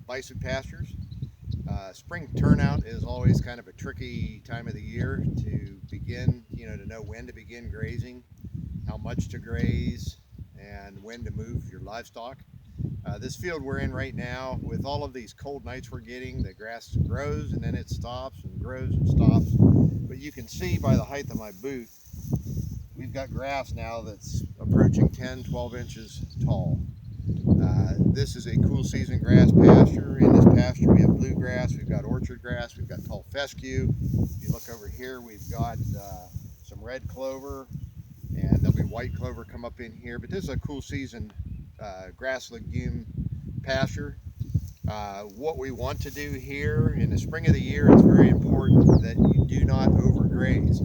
bison pastures. Spring turnout is always kind of a tricky time of the year to begin, to know when to begin grazing, how much to graze, and when to move your livestock. This field we're in right now, with all of these cold nights we're getting, the grass grows and then it stops and grows and stops. But you can see by the height of my boot, we've got grass now that's approaching 10, 12 inches tall. This is a cool season grass pasture. In this pasture we have bluegrass, we've got orchard grass, we've got tall fescue. If you look over here, we've got some red clover, and there'll be white clover come up in here. But this is a cool season grass legume pasture. What we want to do here in the spring of the year, it's very important that you do not overgraze.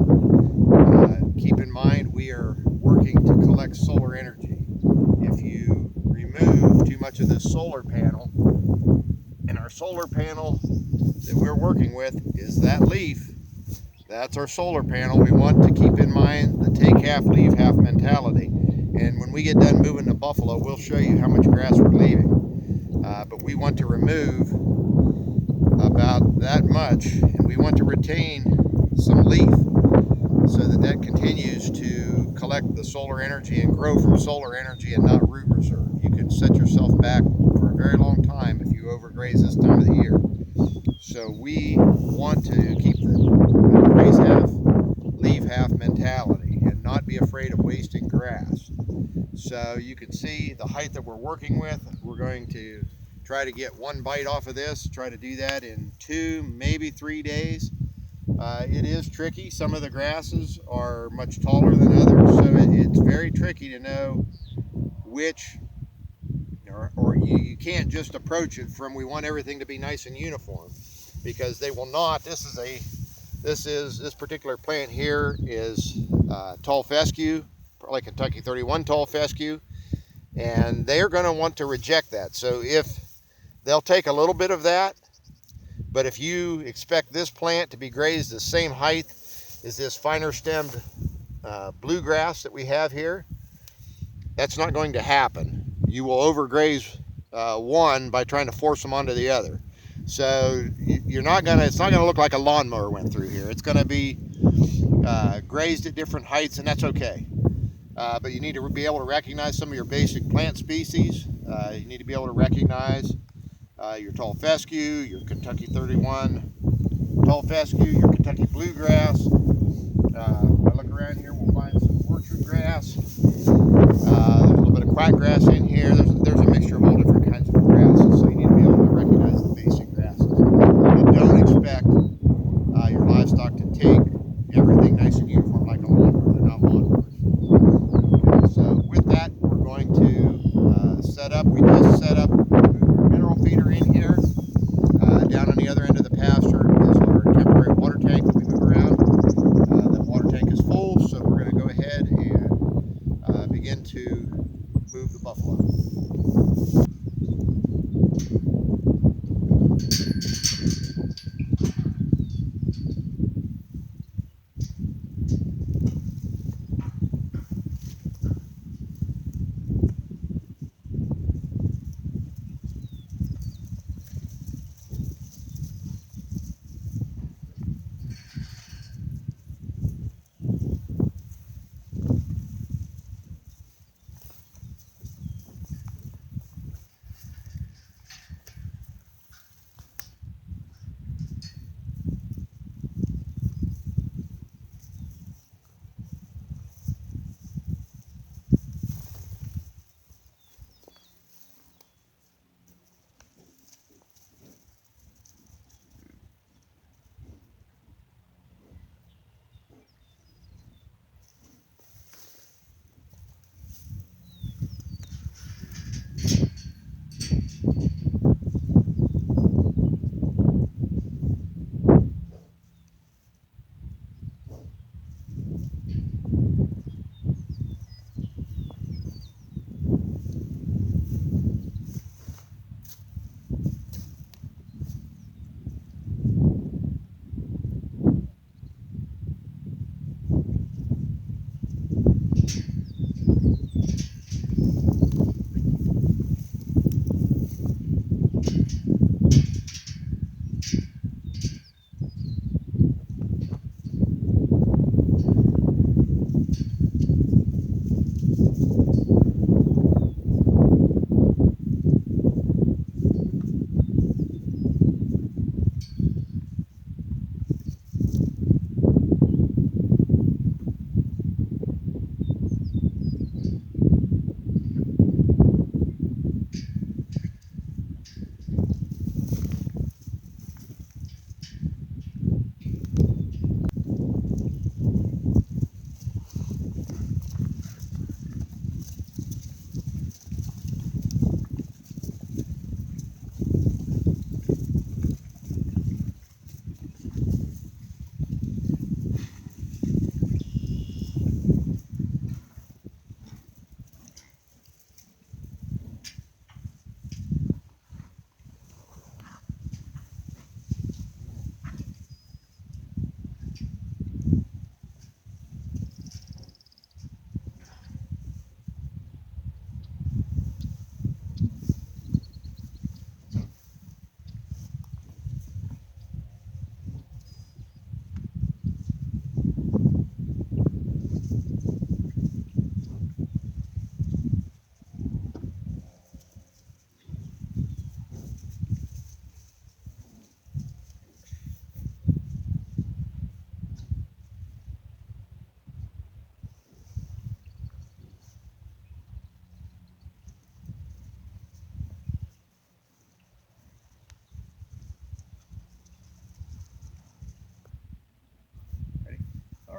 Keep in mind we are working to collect solar energy. If you remove too much of this solar panel, and our solar panel that we're working with is that leaf, that's our solar panel. We want to keep in mind the take half, leave half mentality. And when we get done moving the buffalo, we'll show you how much grass we're leaving. But we want to remove about that much, and we want to retain some leaf so that that continues to collect the solar energy and grow from solar energy and not root reserve. You can set yourself back for a very long time if you overgraze this time of the year. So we want to keep the graze half, leave half mentality and not be afraid of wasting grass. So you can see the height that we're working with. We're going to try to get one bite off of this, try to do that in 2, maybe 3 days. It is tricky. Some of the grasses are much taller than others, so it's very tricky to know which, or you can't just approach it from we want everything to be nice and uniform, because they will not. This particular plant here is tall fescue, probably Kentucky 31 tall fescue, and they're going to want to reject that. So if they'll take a little bit of that, but if you expect this plant to be grazed the same height as this finer stemmed bluegrass that we have here, that's not going to happen. You will overgraze one by trying to force them onto the other. So it's not gonna look like a lawnmower went through here. It's gonna be grazed at different heights, and that's okay. But you need to be able to recognize some of your basic plant species. You need to be able to recognize your tall fescue, your Kentucky 31 tall fescue, your Kentucky bluegrass. If I look around here, we'll find some orchard grass. There's a little bit of quackgrass in here. There's a mixture of all different kinds of grasses, so you need to be able to recognize the basic grasses. And don't expect your livestock to take everything nice and uniform like a lawnmower. They're not lawnmowers. Okay, so with that, we're going to set up. We just set up mineral feeder in here. Down on the other end of the pasture is our temporary water tank that we move around. That water tank is full, so we're going to go ahead and begin to move the buffalo.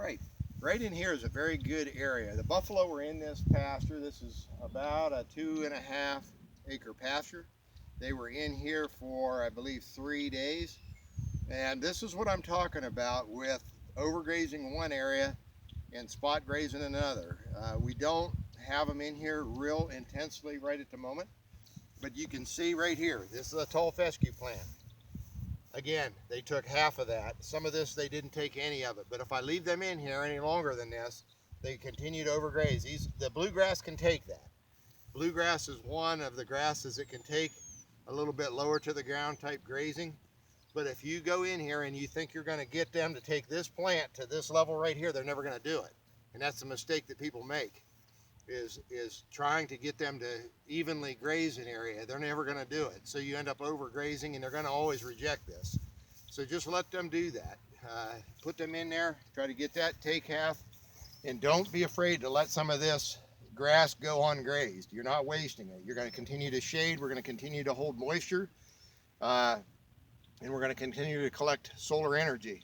right, right in here is a very good area. The buffalo were in this pasture. This is about a 2.5 acre pasture. They were in here for, I believe, 3 days. And this is what I'm talking about with overgrazing one area and spot grazing another. We don't have them in here real intensely right at the moment, but you can see right here, this is a tall fescue plant. Again, they took half of that. Some of this, they didn't take any of it, but if I leave them in here any longer than this, they continue to overgraze. The bluegrass can take that. Bluegrass is one of the grasses that can take a little bit lower to the ground type grazing. But if you go in here and you think you're going to get them to take this plant to this level right here, they're never going to do it. And that's the mistake that people make, is trying to get them to evenly graze an area. They're never going to do it. So you end up overgrazing, and they're going to always reject this. So just let them do that. Put them in there, try to get that, take half, and don't be afraid to let some of this grass go ungrazed. You're not wasting it. You're going to continue to shade. We're going to continue to hold moisture. And we're going to continue to collect solar energy.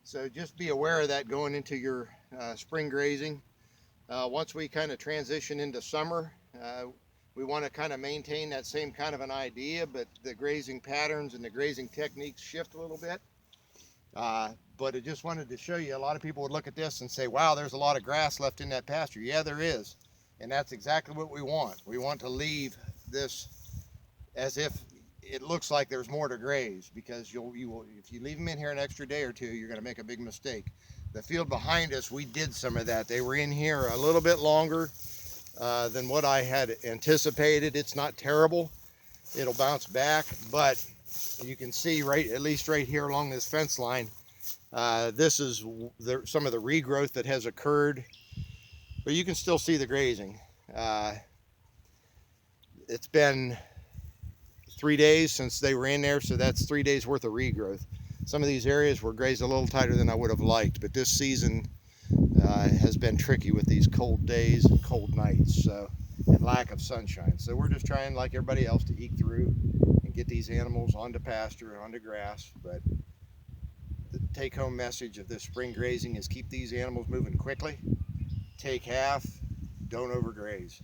So just be aware of that going into your spring grazing. Once we kind of transition into summer, we want to kind of maintain that same kind of an idea, but the grazing patterns and the grazing techniques shift a little bit. But I just wanted to show you, a lot of people would look at this and say, wow, there's a lot of grass left in that pasture. Yeah, there is. And that's exactly what we want. We want to leave this as if it looks like there's more to graze, because you will, if you leave them in here an extra day or two, you're going to make a big mistake. The field behind us, we did some of that. They were in here a little bit longer than what I had anticipated. It's not terrible. It'll bounce back, but you can see right, at least right here along this fence line, this is some of the regrowth that has occurred, but you can still see the grazing. It's been 3 days since they were in there, so that's 3 days worth of regrowth. Some of these areas were grazed a little tighter than I would have liked, but this season has been tricky with these cold days and cold nights, and lack of sunshine. So we're just trying, like everybody else, to eke through and get these animals onto pasture and onto grass. But the take-home message of this spring grazing is keep these animals moving quickly, take half, don't overgraze.